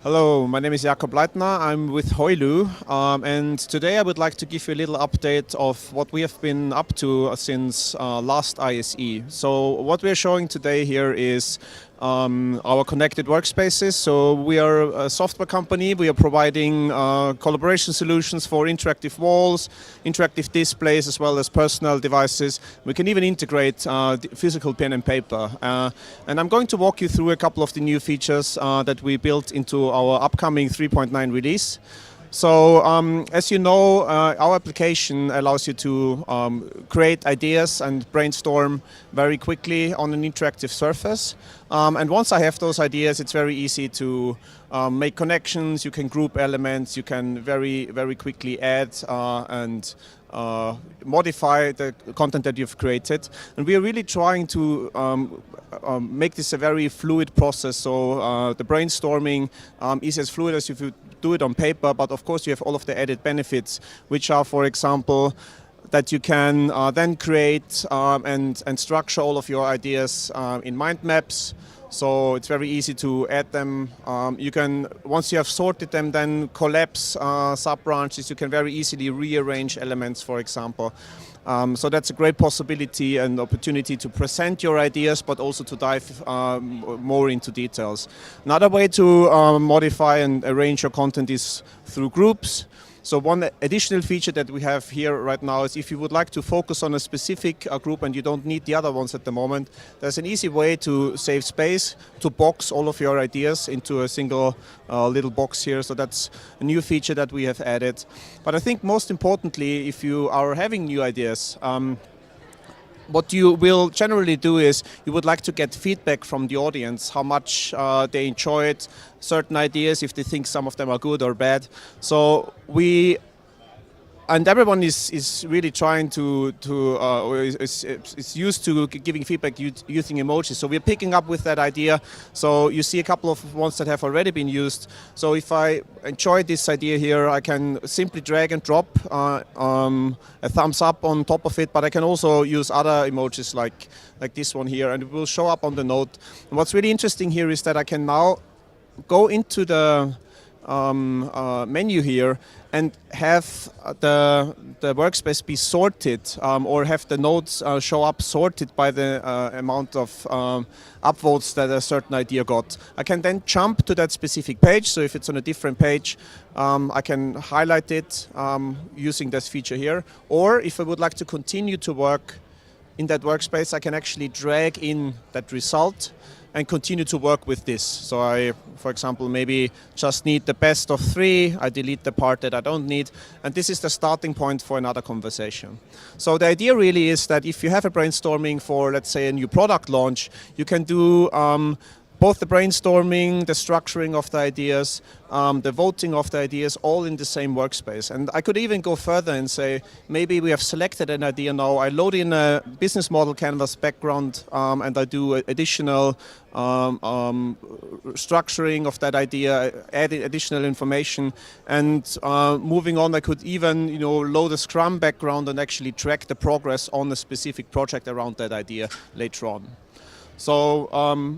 Hello, my name is Jakob Leitner. I'm with Hoylu, and today I would like to give you a little update of what we have been up to since last ISE. So what we're showing today here is our connected workspaces. So we are a software company. We are providing collaboration solutions for interactive walls, interactive displays, as well as personal devices. We can even integrate physical pen and paper. And I'm going to walk you through a couple of the new features that we built into our upcoming 3.9 release. So, as you know, our application allows you to create ideas and brainstorm very quickly on an interactive surface. And once I have those ideas, it's very easy to make connections. You can group elements. You can very, very quickly add and modify the content that you've created. And we are really trying to make this a very fluid process. So the brainstorming is as fluid as if you do it on paper, but of course you have all of the added benefits, which are, for example, that you can then create and structure all of your ideas in mind maps. So it's very easy to add them. You can, once you have sorted them, then collapse sub-branches. You can very easily rearrange elements, for example. So that's a great possibility and opportunity to present your ideas, but also to dive more into details. Another way to modify and arrange your content is through groups. So one additional feature that we have here right now is if you would like to focus on a specific group and you don't need the other ones at the moment, there's an easy way to save space, to box all of your ideas into a single little box here. So that's a new feature that we have added. But I think most importantly, if you are having new ideas, what you will generally do is you would like to get feedback from the audience, how much they enjoyed certain ideas, if they think some of them are good or bad. So everyone is really trying is used to giving feedback using emojis. So we're picking up with that idea. So you see a couple of ones that have already been used. So if I enjoy this idea here, I can simply drag and drop a thumbs up on top of it, but I can also use other emojis like this one here, and it will show up on the note. And what's really interesting here is that I can now go into the menu here and have the workspace be sorted or have the nodes show up sorted by the amount of upvotes that a certain idea got. I can then jump to that specific page. So if it's on a different page, I can highlight it using this feature here. Or if I would like to continue to work in that workspace, I can actually drag in that result and continue to work with this. So I, for example, maybe just need the best of 3, I delete the part that I don't need, and this is the starting point for another conversation. So the idea really is that if you have a brainstorming for, let's say, a new product launch, you can do both the brainstorming, the structuring of the ideas, the voting of the ideas, all in the same workspace. And I could even go further and say, maybe we have selected an idea now, I load in a business model canvas background, and I do additional structuring of that idea, add additional information, and moving on, I could even load a Scrum background and actually track the progress on a specific project around that idea later on. So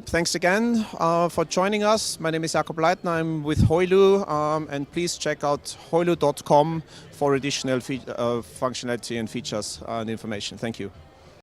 thanks again for joining us. My name is Jakob Leitner. I'm with Hoylu, and please check out hoylu.com for additional functionality and features and information. Thank you.